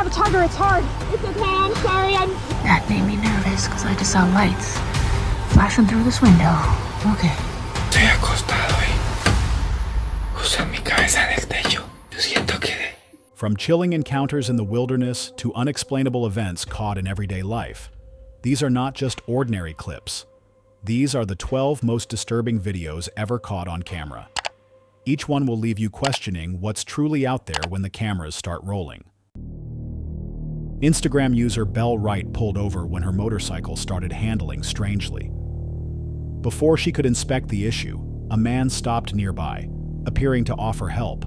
have a tugger, it's hard. It's okay, I'm sorry, That made me nervous because I just saw lights flashing through this window. Okay. Estoy acostado y uso mi cabeza en el techo. Yo siento que... From chilling encounters in the wilderness to unexplainable events caught in everyday life, these are not just ordinary clips. These are the 12 most disturbing videos ever caught on camera. Each one will leave you questioning what's truly out there when the cameras start rolling. Instagram user Belle Wright pulled over when her motorcycle started handling strangely. Before she could inspect the issue, a man stopped nearby, appearing to offer help.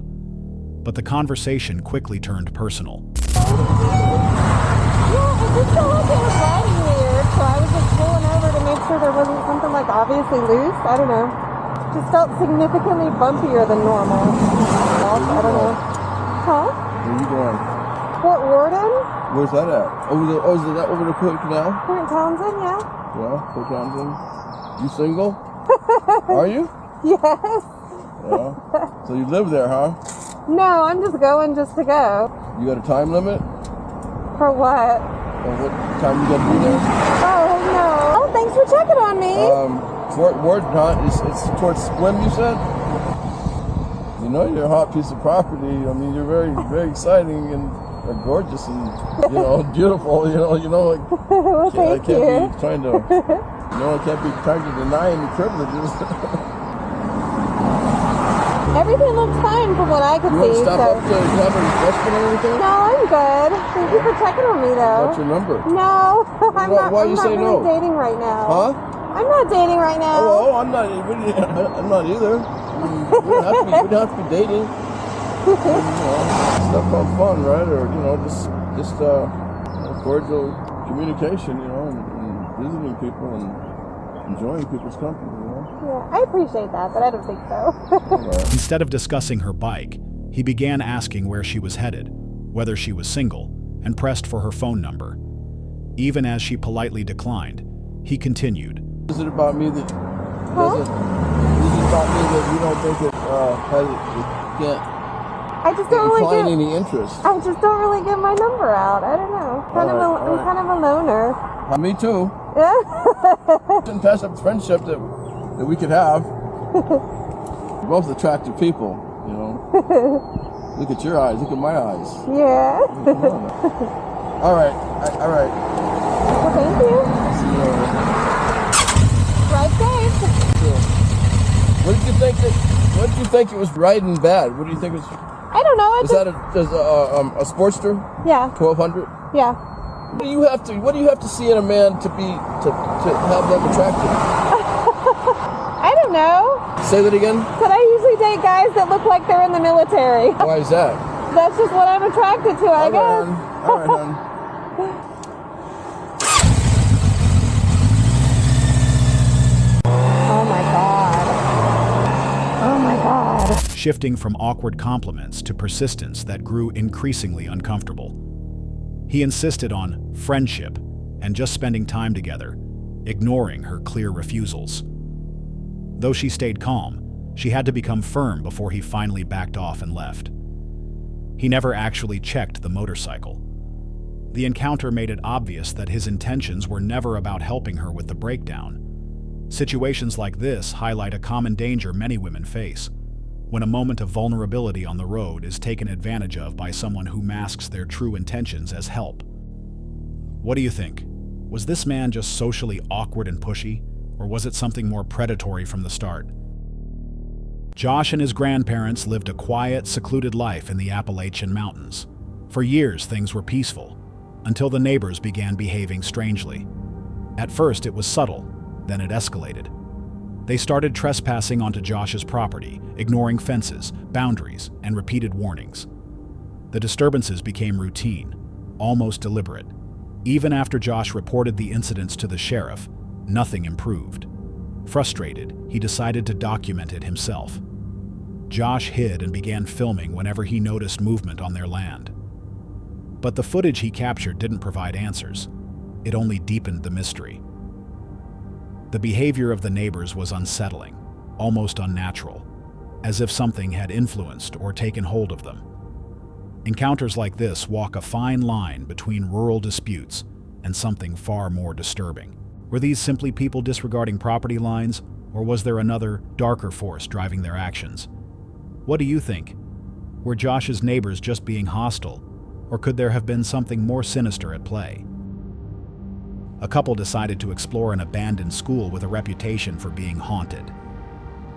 But the conversation quickly turned personal. Yeah, it just felt like it was riding weird, so I was just pulling over to make sure there wasn't something like obviously loose. I don't know. Just felt significantly bumpier than normal. I don't know. Huh? Where are you going? Fort Worden? Where's that at? Is that over the Port Canal? Fort Townsend, yeah. Yeah, Port Townsend. You single? Are you? Yes. Yeah. So you live there, huh? No, I'm just going just to go. You got a time limit? For what? Or what time you got to be there? Oh, no. Oh, thanks for checking on me. Fort Worden, huh? It's towards Slim, you said? You know you're a hot piece of property. I mean, you're very, very exciting and gorgeous and, beautiful. Like, Well, I thank can't you. be trying to, I can't be trying to deny any privileges. Everything looks fine from what I could You want see. to stop up to have a refreshment or anything? No, I'm good. Thank you for checking on me, though. What's your number? No, I'm not. Why I'm you not say really no? dating right now. Huh? I'm not dating right now. Oh, I'm not. I'm not either. We don't have to be dating. Stuff called fun, right? Or just cordial communication, and visiting people and enjoying people's company. Yeah, I appreciate that, but I don't think so. Instead of discussing her bike, he began asking where she was headed, whether she was single, and pressed for her phone number. Even as she politely declined, he continued. Is it about me that? Huh? Is it about me that you don't think it can't I just don't really incline get. any interest? I just don't really get my number out. I don't know. I'm kind of a loner. Me too. Yeah. Didn't pass up friendship that we could have. We're both attractive people, Look at your eyes. Look at my eyes. Yeah. Come on. All right. Well, thank you. See you later. Drive safe. Sure. What did you think it was riding bad? What do you think it was? I don't know. Is that a Sportster? Yeah. 1200? Yeah. What do you have to see in a man to have them attractive? I don't know. Say that again? But I usually date guys that look like they're in the military. Why is that? That's just what I'm attracted to, I guess. All right, hon. Oh my God. Oh my God. Shifting from awkward compliments to persistence that grew increasingly uncomfortable. He insisted on friendship and just spending time together, ignoring her clear refusals. Though she stayed calm, she had to become firm before he finally backed off and left. He never actually checked the motorcycle. The encounter made it obvious that his intentions were never about helping her with the breakdown. Situations like this highlight a common danger many women face, when a moment of vulnerability on the road is taken advantage of by someone who masks their true intentions as help. What do you think? Was this man just socially awkward and pushy, or was it something more predatory from the start? Josh and his grandparents lived a quiet, secluded life in the Appalachian Mountains. For years, things were peaceful, until the neighbors began behaving strangely. At first, it was subtle, then it escalated. They started trespassing onto Josh's property, ignoring fences, boundaries, and repeated warnings. The disturbances became routine, almost deliberate. Even after Josh reported the incidents to the sheriff, nothing improved. Frustrated, he decided to document it himself. Josh hid and began filming whenever he noticed movement on their land. But the footage he captured didn't provide answers. It only deepened the mystery. The behavior of the neighbors was unsettling, almost unnatural, as if something had influenced or taken hold of them. Encounters like this walk a fine line between rural disputes and something far more disturbing. Were these simply people disregarding property lines, or was there another, darker force driving their actions? What do you think? Were Josh's neighbors just being hostile, or could there have been something more sinister at play? A couple decided to explore an abandoned school with a reputation for being haunted.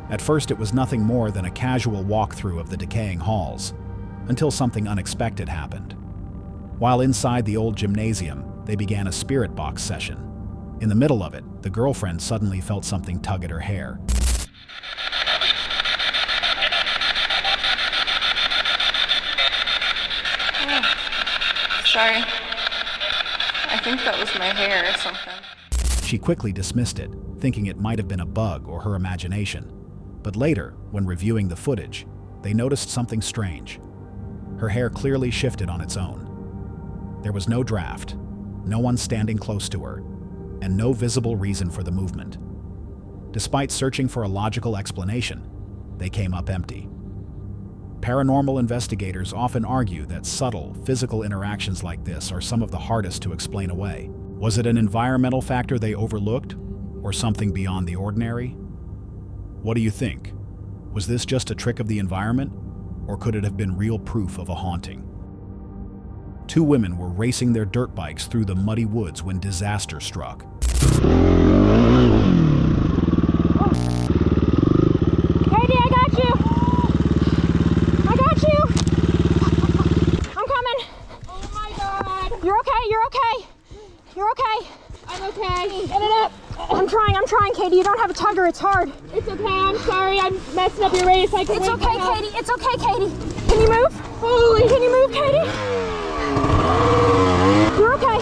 At first, it was nothing more than a casual walkthrough of the decaying halls, until something unexpected happened. While inside the old gymnasium, they began a spirit box session. In the middle of it, the girlfriend suddenly felt something tug at her hair. Sorry. I think that was my hair or something. She quickly dismissed it, thinking it might have been a bug or her imagination. But later, when reviewing the footage, they noticed something strange. Her hair clearly shifted on its own. There was no draft, no one standing close to her, and no visible reason for the movement. Despite searching for a logical explanation, they came up empty. Paranormal investigators often argue that subtle, physical interactions like this are some of the hardest to explain away. Was it an environmental factor they overlooked, or something beyond the ordinary? What do you think? Was this just a trick of the environment, or could it have been real proof of a haunting? Two women were racing their dirt bikes through the muddy woods when disaster struck. Katie, I got you! I got you! I'm coming! Oh my god! You're okay, you're okay! You're okay! I'm okay. Get it up! I'm trying, Katie. You don't have a tugger, it's hard. It's okay, I'm sorry. I'm messing up your race. I can It's wait okay, for help. Katie. It's okay, Katie. Can you move? Holy. Can you move, Katie? You're okay.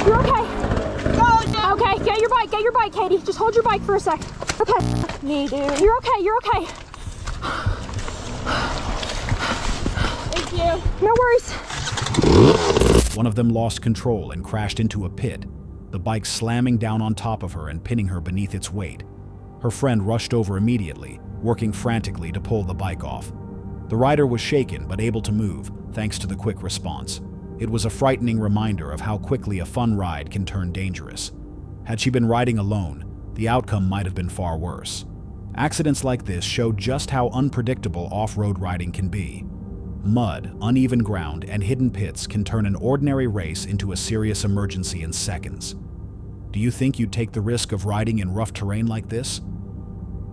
You're okay. Oh, no. Okay, get your bike, Katie. Just hold your bike for a sec. Okay. Me, dude. You're okay. Thank you. No worries. One of them lost control and crashed into a pit, the bike slamming down on top of her and pinning her beneath its weight. Her friend rushed over immediately, working frantically to pull the bike off. The rider was shaken but able to move, thanks to the quick response. It was a frightening reminder of how quickly a fun ride can turn dangerous. Had she been riding alone, the outcome might have been far worse. Accidents like this show just how unpredictable off-road riding can be. Mud, uneven ground, and hidden pits can turn an ordinary race into a serious emergency in seconds. Do you think you'd take the risk of riding in rough terrain like this?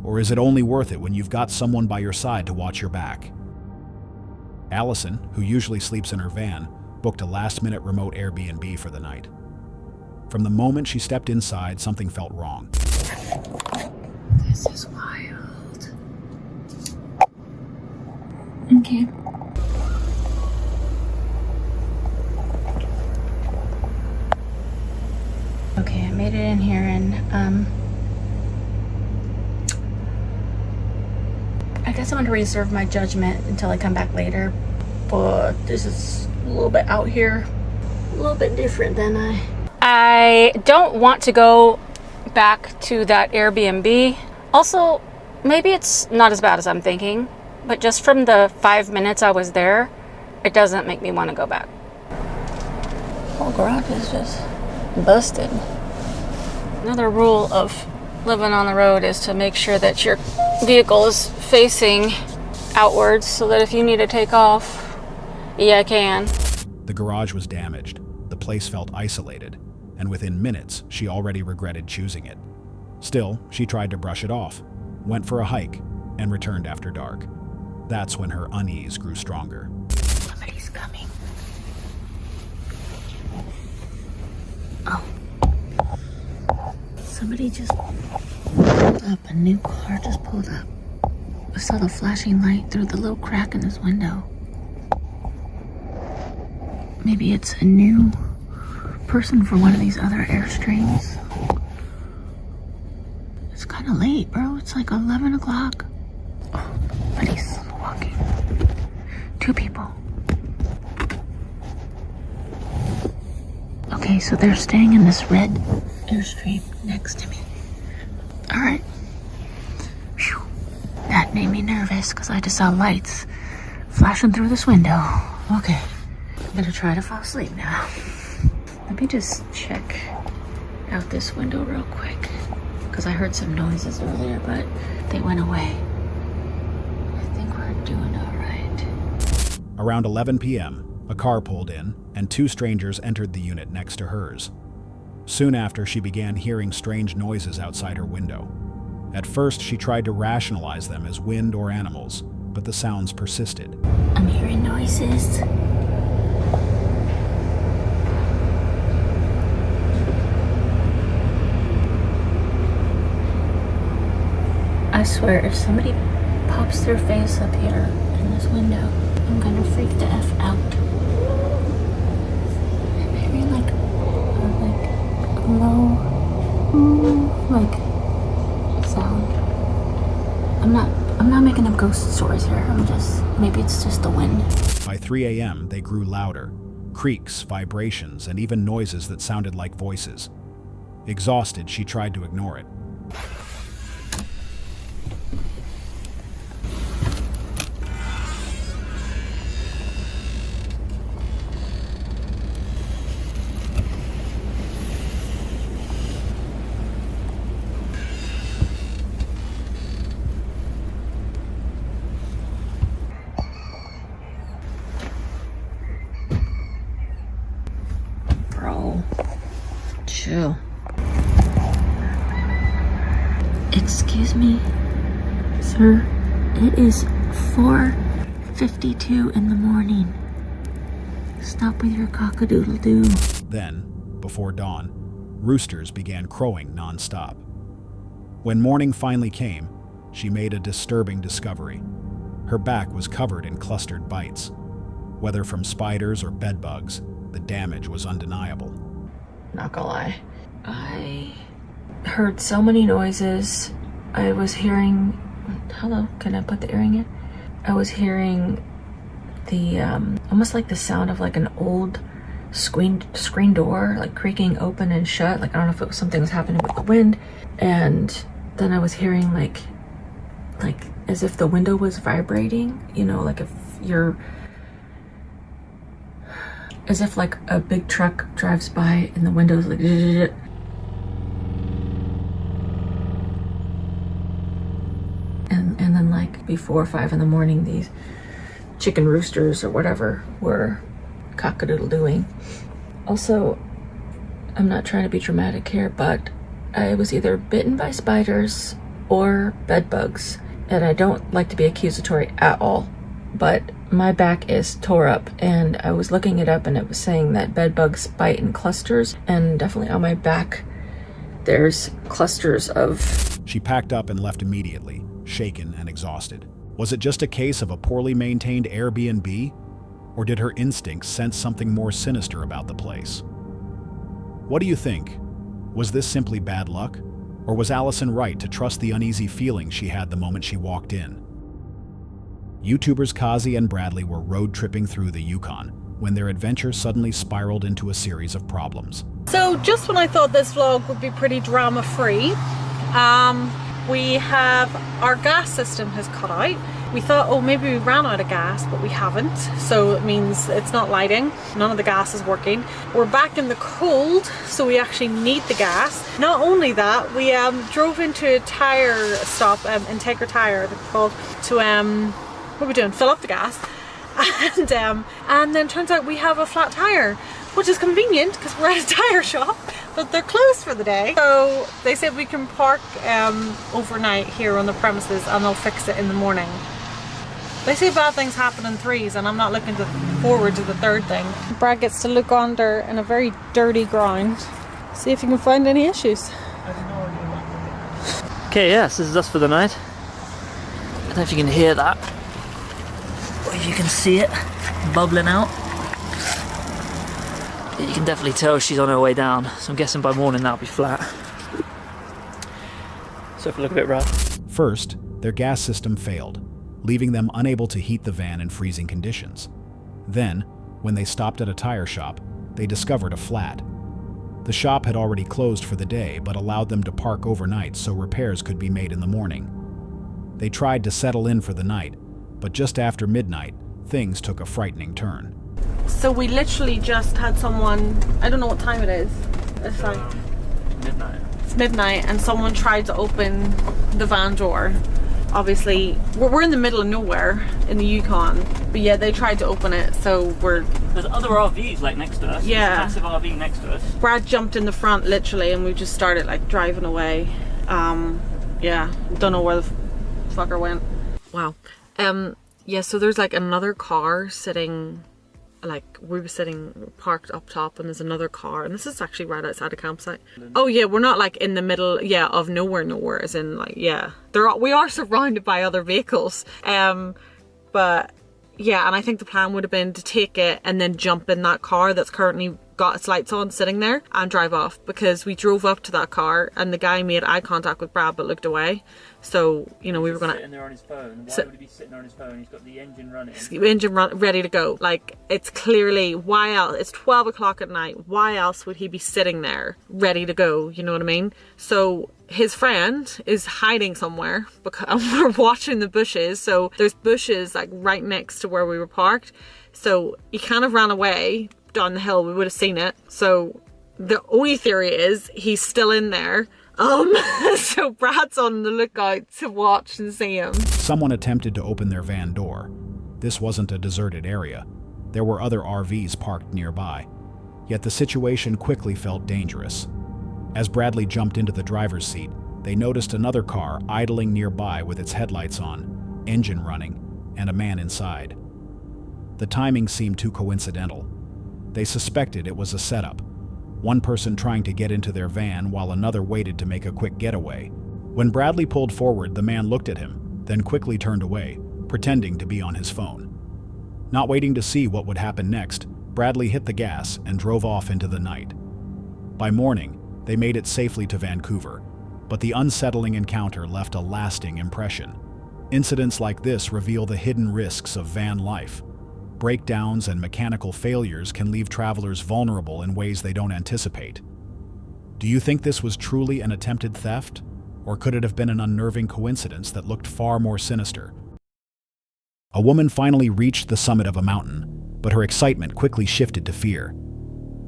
Or is it only worth it when you've got someone by your side to watch your back? Allison, who usually sleeps in her van, booked a last-minute remote Airbnb for the night. From the moment she stepped inside, something felt wrong. This is wild. Okay. Okay, I made it in here and I guess I'm gonna reserve my judgment until I come back later. But this is a little bit out here, a little bit different than I don't want to go back to that Airbnb. Also, maybe it's not as bad as I'm thinking, but just from the 5 minutes I was there, it doesn't make me want to go back. Whole garage is just busted. Another rule of living on the road is to make sure that your vehicle is facing outwards so that if you need to take off, yeah, I can. The garage was damaged, the place felt isolated, and within minutes, she already regretted choosing it. Still, she tried to brush it off, went for a hike, and returned after dark. That's when her unease grew stronger. Somebody's coming. Oh. Somebody just pulled up. A new car just pulled up. I saw the flashing light through the little crack in his window. Maybe it's a new person for one of these other Airstreams. It's kind of late, bro. It's like 11 o'clock. Oh, but he's walking. 2 people. Okay, so they're staying in this red Airstream next to me. Alright. That made me nervous because I just saw lights flashing through this window. Okay, I'm gonna try to fall asleep now. Let me just check out this window real quick, because I heard some noises earlier, but they went away. I think we're doing all right. Around 11 p.m., a car pulled in, and two strangers entered the unit next to hers. Soon after, she began hearing strange noises outside her window. At first, she tried to rationalize them as wind or animals, but the sounds persisted. I'm hearing noises. I swear, if somebody pops their face up here in this window, I'm gonna freak the F out. I'm hearing like a low, sound. I'm not making up ghost stories here. Maybe it's just the wind. By 3 a.m., they grew louder. Creaks, vibrations, and even noises that sounded like voices. Exhausted, she tried to ignore it. Chill. Excuse me, sir. It is 4:52 in the morning. Stop with your cock-a-doodle-doo. Then, before dawn, roosters began crowing non-stop. When morning finally came, she made a disturbing discovery. Her back was covered in clustered bites. Whether from spiders or bedbugs, the damage was undeniable. Not gonna lie, I heard so many noises. I was hearing, hello, can I put the earring in? I was hearing the, almost like the sound of like an old screen door, like creaking open and shut. Like, I don't know if it was something was happening with the wind. And then I was hearing like as if the window was vibrating, you know, like if you're, as if like a big truck drives by and the window's like, and then like before 5 in the morning, these chicken roosters or whatever were cock-a-doodle-dooing. Also, I'm not trying to be dramatic here, but I was either bitten by spiders or bed bugs, and I don't like to be accusatory at all, but my back is tore up, and I was looking it up and it was saying that bed bugs bite in clusters, and definitely on my back there's clusters of... She packed up and left immediately, shaken and exhausted. Was it just a case of a poorly maintained Airbnb? Or did her instincts sense something more sinister about the place? What do you think? Was this simply bad luck? Or was Allison right to trust the uneasy feeling she had the moment she walked in? YouTubers Kazi and Bradley were road tripping through the Yukon when their adventure suddenly spiraled into a series of problems. So just when I thought this vlog would be pretty drama-free, we have our gas system has cut out. We thought, oh, maybe we ran out of gas, but we haven't. So it means it's not lighting. None of the gas is working. We're back in the cold, so we actually need the gas. Not only that, we drove into a tire stop, Integra Tire, they're called, to what are we doing? Fill up the gas. And then turns out we have a flat tire, which is convenient because we're at a tire shop, but they're closed for the day. So they said we can park overnight here on the premises and they'll fix it in the morning. They say bad things happen in threes, and I'm not looking forward to the third thing. Brad gets to look under in a very dirty ground, see if you can find any issues. Okay, yes, this is us for the night. I don't know if you can hear that, or if you can see it bubbling out. You can definitely tell she's on her way down, so I'm guessing by morning that'll be flat. So if I look a bit rough. First, their gas system failed, leaving them unable to heat the van in freezing conditions. Then, when they stopped at a tire shop, they discovered a flat. The shop had already closed for the day, but allowed them to park overnight so repairs could be made in the morning. They tried to settle in for the night, but just after midnight, things took a frightening turn. So we literally just had someone, I don't know what time it is. It's like Midnight. it's midnight, and someone tried to open the van door. Obviously, we're in the middle of nowhere in the Yukon, but yeah, they tried to open it, so There's other RVs like next to us. Yeah. There's a massive RV next to us. Brad jumped in the front literally, and we just started like driving away. Yeah, don't know where the fucker went. Wow. Yeah, so there's like another car sitting, like we were sitting parked up top, and there's another car, and this is actually right outside a campsite. Oh yeah, we're not like in the middle, yeah, of nowhere, as in like, yeah, we are surrounded by other vehicles. But yeah, and I think the plan would have been to take it and then jump in that car that's currently got its lights on sitting there and drive off, because we drove up to that car and the guy made eye contact with Brad but looked away. So, you know, we were gonna sitting there on his phone. Why would he be sitting there on his phone? He's got the engine running. Ready to go. Like, it's clearly, why else? It's 12 o'clock at night. Why else would he be sitting there ready to go? You know what I mean? So his friend is hiding somewhere, because we're watching the bushes. So there's bushes like right next to where we were parked. So he kind of ran away down the hill. We would have seen it. So the only theory is he's still in there. So Brad's on the lookout to watch and see him. Someone attempted to open their van door. This wasn't a deserted area. There were other RVs parked nearby. Yet the situation quickly felt dangerous. As Bradley jumped into the driver's seat, they noticed another car idling nearby with its headlights on, engine running, and a man inside. The timing seemed too coincidental. They suspected it was a setup. One person trying to get into their van while another waited to make a quick getaway. When Bradley pulled forward, the man looked at him, then quickly turned away, pretending to be on his phone. Not waiting to see what would happen next, Bradley hit the gas and drove off into the night. By morning, they made it safely to Vancouver, but the unsettling encounter left a lasting impression. Incidents like this reveal the hidden risks of van life. Breakdowns and mechanical failures can leave travelers vulnerable in ways they don't anticipate. Do you think this was truly an attempted theft? Or could it have been an unnerving coincidence that looked far more sinister? A woman finally reached the summit of a mountain, but her excitement quickly shifted to fear.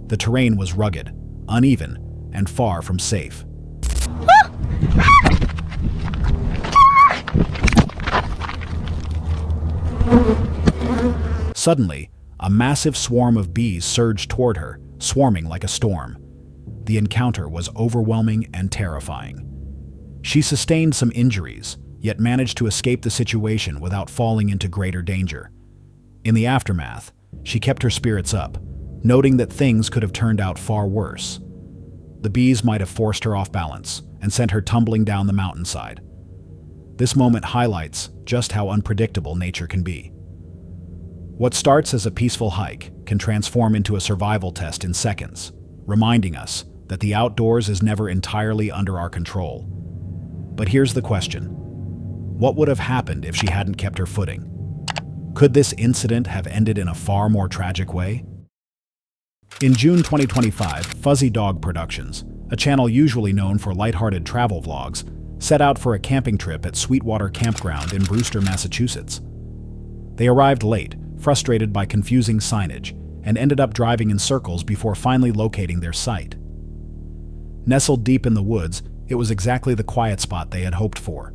The terrain was rugged, uneven, and far from safe. Suddenly, a massive swarm of bees surged toward her, swarming like a storm. The encounter was overwhelming and terrifying. She sustained some injuries, yet managed to escape the situation without falling into greater danger. In the aftermath, she kept her spirits up, noting that things could have turned out far worse. The bees might have forced her off balance and sent her tumbling down the mountainside. This moment highlights just how unpredictable nature can be. What starts as a peaceful hike can transform into a survival test in seconds, reminding us that the outdoors is never entirely under our control. But here's the question. What would have happened if she hadn't kept her footing? Could this incident have ended in a far more tragic way? In June 2025, Fuzzy Dog Productions, a channel usually known for lighthearted travel vlogs, set out for a camping trip at Sweetwater Campground in Brewster, Massachusetts. They arrived late, frustrated by confusing signage, and ended up driving in circles before finally locating their site. Nestled deep in the woods, it was exactly the quiet spot they had hoped for.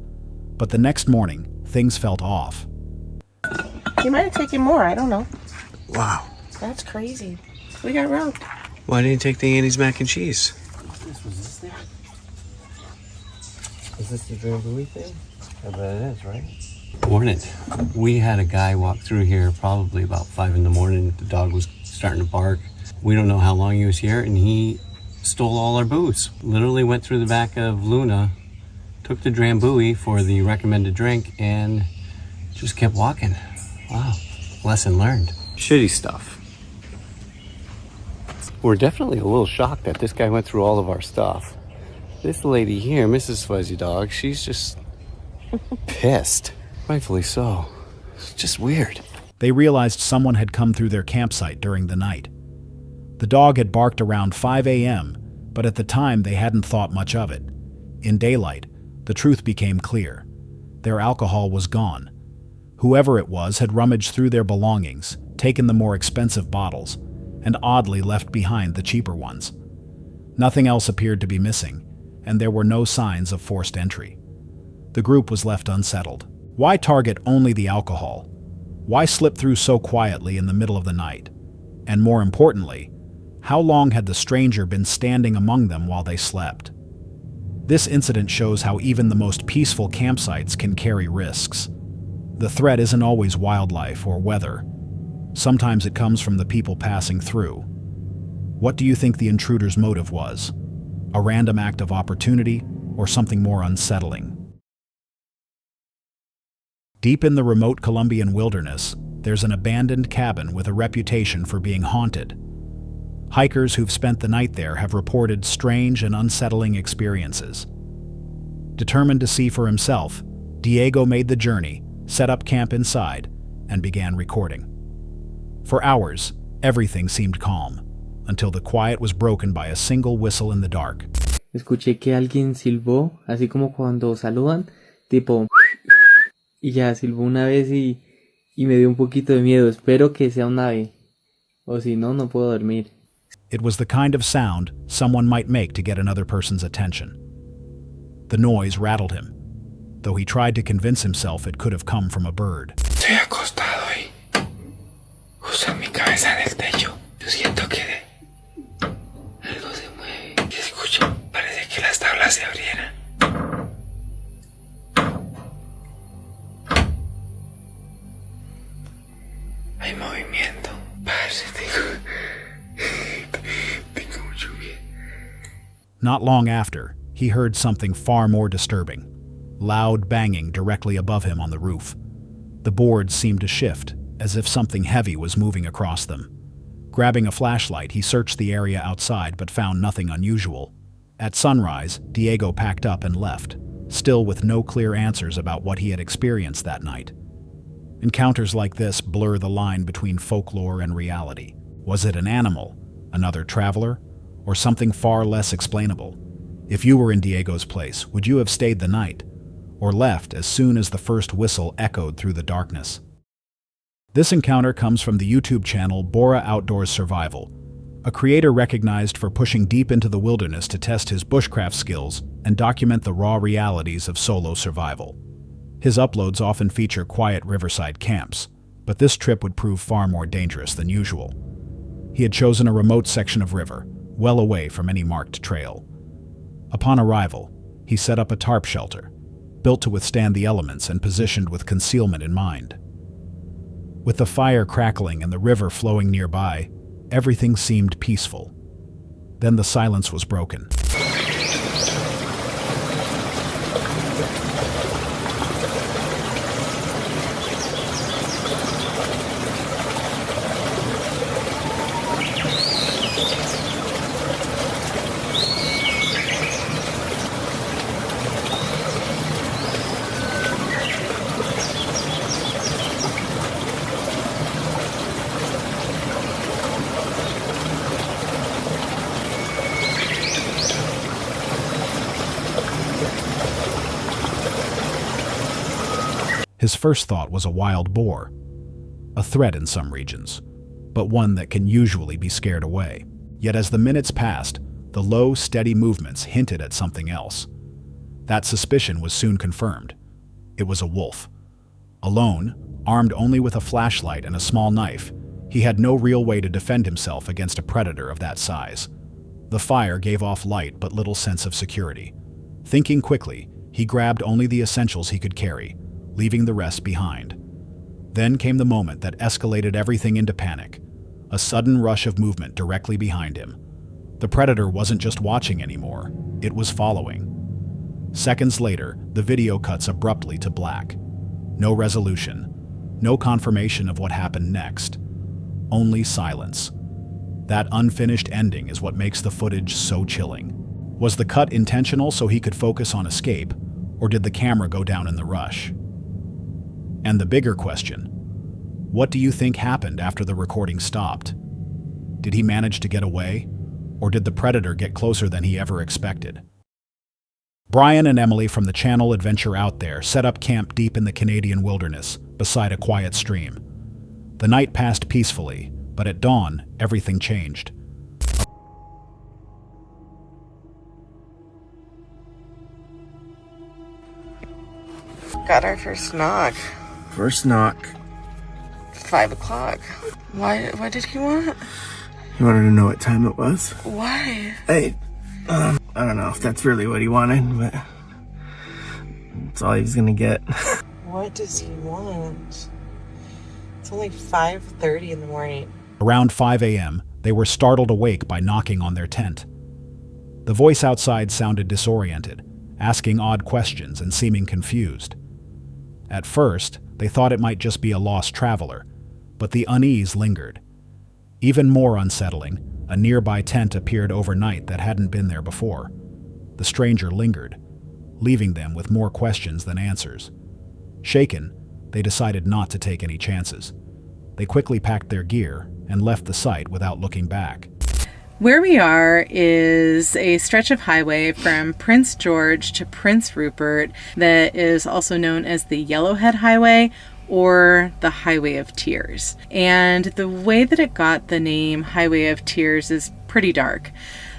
But the next morning, things felt off. He might have taken more, I don't know. Wow. That's crazy. We got robbed. Why didn't you take the Annie's mac and cheese? Was this the Drambuie thing? I bet it is, right? Morning. We had a guy walk through here probably about 5 in the morning. The dog was starting to bark. We don't know how long he was here, and he stole all our booze. Literally went through the back of Luna, took the Drambuie for the recommended drink, and just kept walking. Wow. Lesson learned. Shitty stuff. We're definitely a little shocked that this guy went through all of our stuff. This lady here, Mrs. Fuzzy Dog, she's just pissed. Rightfully so. It's just weird. They realized someone had come through their campsite during the night. The dog had barked around 5 a.m., but at the time they hadn't thought much of it. In daylight, the truth became clear. Their alcohol was gone. Whoever it was had rummaged through their belongings, taken the more expensive bottles, and oddly left behind the cheaper ones. Nothing else appeared to be missing, and there were no signs of forced entry. The group was left unsettled. Why target only the alcohol? Why slip through so quietly in the middle of the night? And more importantly, how long had the stranger been standing among them while they slept? This incident shows how even the most peaceful campsites can carry risks. The threat isn't always wildlife or weather. Sometimes it comes from the people passing through. What do you think the intruder's motive was? A random act of opportunity or something more unsettling? Deep in the remote Colombian wilderness, there's an abandoned cabin with a reputation for being haunted. Hikers who've spent the night there have reported strange and unsettling experiences. Determined to see for himself, Diego made the journey, set up camp inside, and began recording. For hours, everything seemed calm, until the quiet was broken by a single whistle in the dark. Escuché que alguien silbó, así como cuando saludan, tipo... Y ya silbó una vez y me dio un poquito de miedo. Espero que sea un ave, o si no, no puedo dormir. It was the kind of sound someone might make to get another person's attention. The noise rattled him, though he tried to convince himself it could have come from a bird. Estoy acostado y uso mi cabeza en el techo. Yo siento que algo se mueve. ¿Qué escucho? Parece que las tablas se abrieran. Hay movimiento. Parce, tengo mucho miedo. Not long after, he heard something far more disturbing. Loud banging directly above him on the roof. The boards seemed to shift, as if something heavy was moving across them. Grabbing a flashlight, he searched the area outside but found nothing unusual. At sunrise, Diego packed up and left, still with no clear answers about what he had experienced that night. Encounters like this blur the line between folklore and reality. Was it an animal, another traveler, or something far less explainable? If you were in Diego's place, would you have stayed the night, or left as soon as the first whistle echoed through the darkness? This encounter comes from the YouTube channel Bora Outdoors Survival, a creator recognized for pushing deep into the wilderness to test his bushcraft skills and document the raw realities of solo survival. His uploads often feature quiet riverside camps, but this trip would prove far more dangerous than usual. He had chosen a remote section of river, well away from any marked trail. Upon arrival, he set up a tarp shelter, built to withstand the elements and positioned with concealment in mind. With the fire crackling and the river flowing nearby, everything seemed peaceful. Then the silence was broken. His first thought was a wild boar, a threat in some regions, but one that can usually be scared away. Yet as the minutes passed, the low, steady movements hinted at something else. That suspicion was soon confirmed. It was a wolf. Alone, armed only with a flashlight and a small knife, he had no real way to defend himself against a predator of that size. The fire gave off light but little sense of security. Thinking quickly, he grabbed only the essentials he could carry, leaving the rest behind. Then came the moment that escalated everything into panic, a sudden rush of movement directly behind him. The predator wasn't just watching anymore, it was following. Seconds later, the video cuts abruptly to black. No resolution, no confirmation of what happened next, only silence. That unfinished ending is what makes the footage so chilling. Was the cut intentional so he could focus on escape, or did the camera go down in the rush? And the bigger question, what do you think happened after the recording stopped? Did he manage to get away, or did the predator get closer than he ever expected? Brian and Emily from the channel Adventure Out There set up camp deep in the Canadian wilderness, beside a quiet stream. The night passed peacefully, but at dawn, everything changed. Got our first knock. First knock. 5 o'clock. Why did he want? He wanted to know what time it was. Why? I don't know if that's really what he wanted, but that's all he was gonna get. What does he want? It's only 5:30 in the morning. Around 5 a.m., they were startled awake by knocking on their tent. The voice outside sounded disoriented, asking odd questions and seeming confused. At first, they thought it might just be a lost traveler, but the unease lingered. Even more unsettling, a nearby tent appeared overnight that hadn't been there before. The stranger lingered, leaving them with more questions than answers. Shaken, they decided not to take any chances. They quickly packed their gear and left the site without looking back. Where we are is a stretch of highway from Prince George to Prince Rupert that is also known as the Yellowhead Highway or the Highway of Tears. And the way that it got the name Highway of Tears is pretty dark,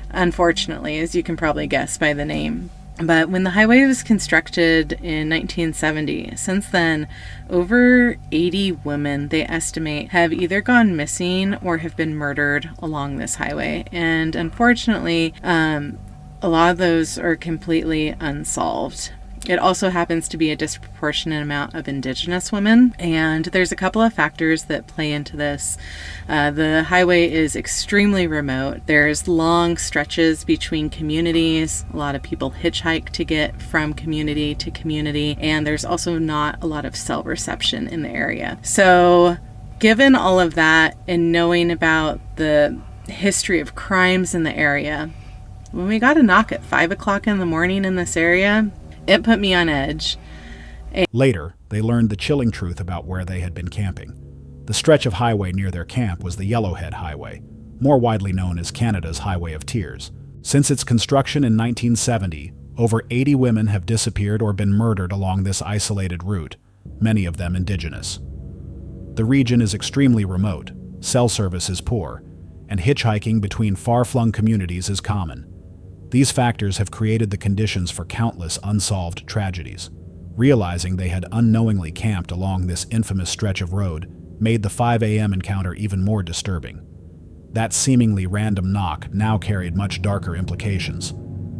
unfortunately, as you can probably guess by the name. But when the highway was constructed in 1970, since then, over 80 women, they estimate, have either gone missing or have been murdered along this highway. And unfortunately, a lot of those are completely unsolved. It also happens to be a disproportionate amount of Indigenous women, and there's a couple of factors that play into this. The highway is extremely remote. There's long stretches between communities. A lot of people hitchhike to get from community to community, and there's also not a lot of cell reception in the area. So, given all of that and knowing about the history of crimes in the area, when we got a knock at 5 o'clock in the morning in this area, it put me on edge. Later, they learned the chilling truth about where they had been camping. The stretch of highway near their camp was the Yellowhead Highway, more widely known as Canada's Highway of Tears. Since its construction in 1970, over 80 women have disappeared or been murdered along this isolated route, many of them Indigenous. The region is extremely remote, cell service is poor, and hitchhiking between far-flung communities is common. These factors have created the conditions for countless unsolved tragedies. Realizing they had unknowingly camped along this infamous stretch of road made the 5 a.m. encounter even more disturbing. That seemingly random knock now carried much darker implications.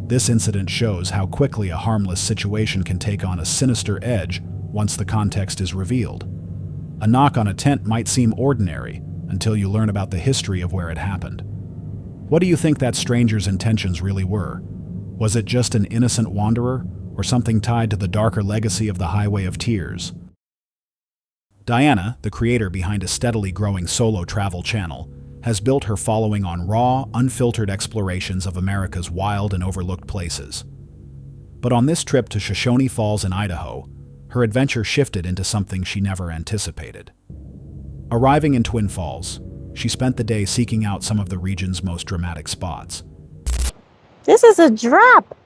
This incident shows how quickly a harmless situation can take on a sinister edge once the context is revealed. A knock on a tent might seem ordinary until you learn about the history of where it happened. What do you think that stranger's intentions really were? Was it just an innocent wanderer, or something tied to the darker legacy of the Highway of Tears? Diana, the creator behind a steadily growing solo travel channel, has built her following on raw, unfiltered explorations of America's wild and overlooked places. But on this trip to Shoshone Falls in Idaho, her adventure shifted into something she never anticipated. Arriving in Twin Falls, she spent the day seeking out some of the region's most dramatic spots. This is a drop.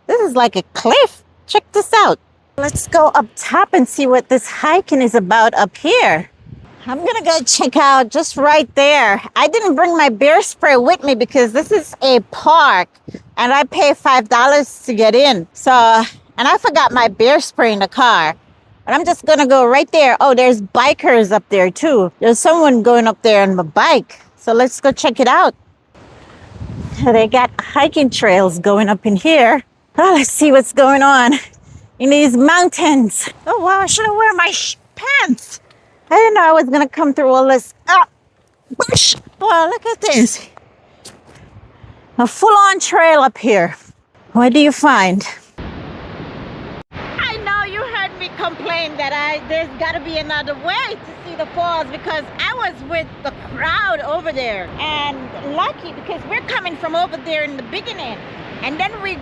This is like a cliff. Check this out. Let's go up top and see what this hiking is about up here. I'm gonna go check out just right there. I didn't bring my bear spray with me because this is a park and I pay $5 to get in. So, and I forgot my bear spray in the car. But I'm just gonna go right there. Oh, there's bikers up there too. There's someone going up there on a bike. So let's go check it out. They got hiking trails going up in here. Oh, let's see what's going on in these mountains. Oh wow, I should have worn my pants. I didn't know I was gonna come through all this bush. Wow, look at this. A full-on trail up here. What do you find? I know you heard me complain that there's gotta be another way to see the falls because I was with the crowd over there. And lucky because we're coming from over there in the beginning. And then we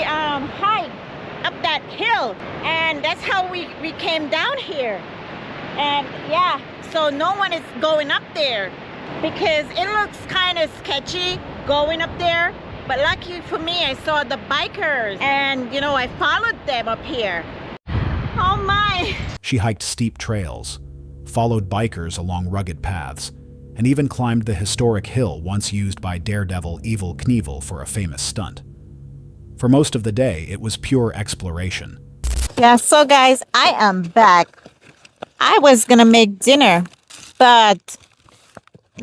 hiked up that hill. And that's how we came down here. And yeah, so no one is going up there because it looks kind of sketchy going up there. But lucky for me, I saw the bikers and, you know, I followed them up here. Oh my! She hiked steep trails, followed bikers along rugged paths, and even climbed the historic hill once used by daredevil Evel Knievel for a famous stunt. For most of the day, it was pure exploration. Yeah, so guys, I am back. I was gonna make dinner, but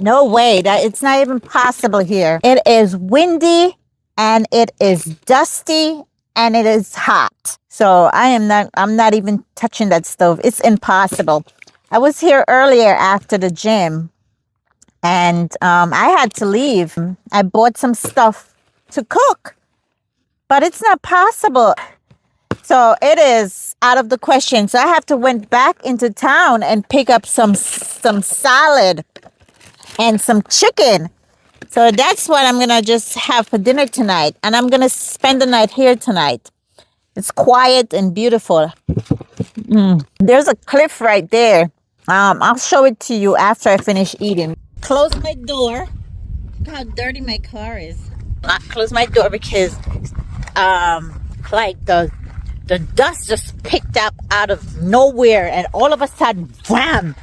no way, that it's not even possible here. It is windy and it is dusty and it is hot. So I'm not even touching that stove. It's impossible. I was here earlier after the gym and I had to leave. I bought some stuff to cook, but it's not possible. So it is out of the question. So I have to went back into town and pick up some salad and some chicken. So that's what I'm gonna just have for dinner tonight. And I'm gonna spend the night here tonight. It's quiet and beautiful. There's a cliff right there. I'll show it to you after I finish eating. Close my door. Look how dirty my car is. I close my door because like the dust just picked up out of nowhere and all of a sudden, wham!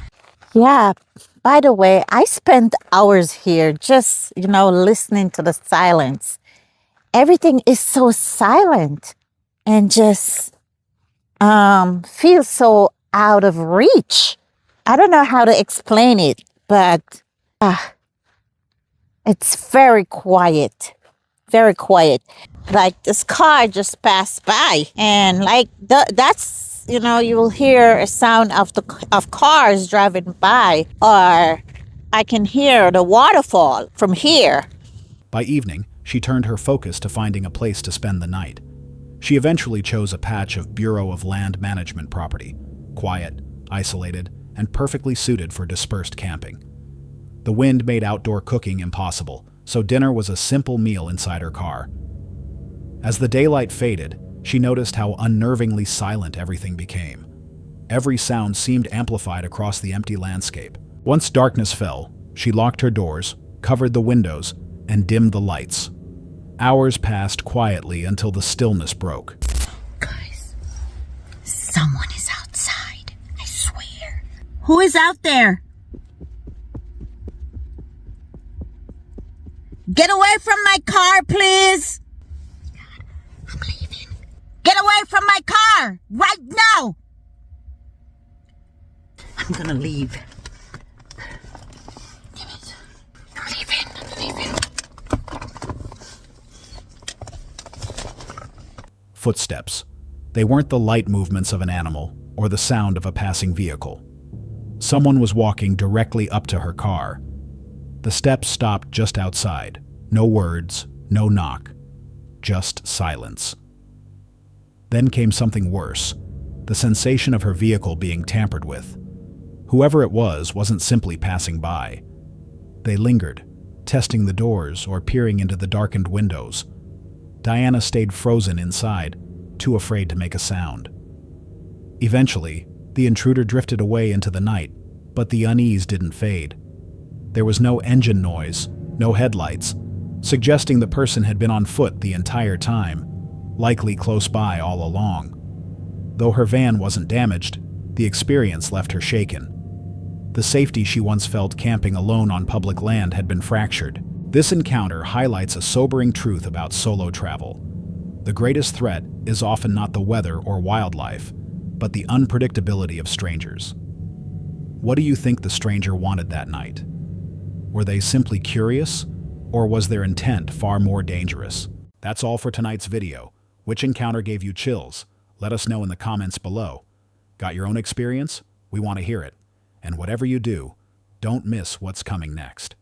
Yeah, by the way, I spent hours here just, you know, listening to the silence. Everything is so silent and just feels so out of reach. I don't know how to explain it, but it's very quiet. Very quiet. Like this car just passed by and like that's, you know, you will hear a sound of cars driving by, or I can hear the waterfall from here. By evening, she turned her focus to finding a place to spend the night. She eventually chose a patch of Bureau of Land Management property, quiet, isolated, and perfectly suited for dispersed camping. The wind made outdoor cooking impossible, so dinner was a simple meal inside her car. As the daylight faded, she noticed how unnervingly silent everything became. Every sound seemed amplified across the empty landscape. Once darkness fell, she locked her doors, covered the windows, and dimmed the lights. Hours passed quietly until the stillness broke. Guys, someone is outside, I swear. Who is out there? Get away from my car, please! I'm leaving. Get away from my car! Right now! I'm gonna leave. Damn it. I'm leaving. Footsteps. They weren't the light movements of an animal or the sound of a passing vehicle. Someone was walking directly up to her car. The steps stopped just outside. No words, no knock, just silence. Then came something worse, the sensation of her vehicle being tampered with. Whoever it was wasn't simply passing by. They lingered, testing the doors or peering into the darkened windows. Diana stayed frozen inside, too afraid to make a sound. Eventually, the intruder drifted away into the night, but the unease didn't fade. There was no engine noise, no headlights, suggesting the person had been on foot the entire time, likely close by all along. Though her van wasn't damaged, the experience left her shaken. The safety she once felt camping alone on public land had been fractured. This encounter highlights a sobering truth about solo travel. The greatest threat is often not the weather or wildlife, but the unpredictability of strangers. What do you think the stranger wanted that night? Were they simply curious? Or was their intent far more dangerous? That's all for tonight's video. Which encounter gave you chills? Let us know in the comments below. Got your own experience? We want to hear it. And whatever you do, don't miss what's coming next.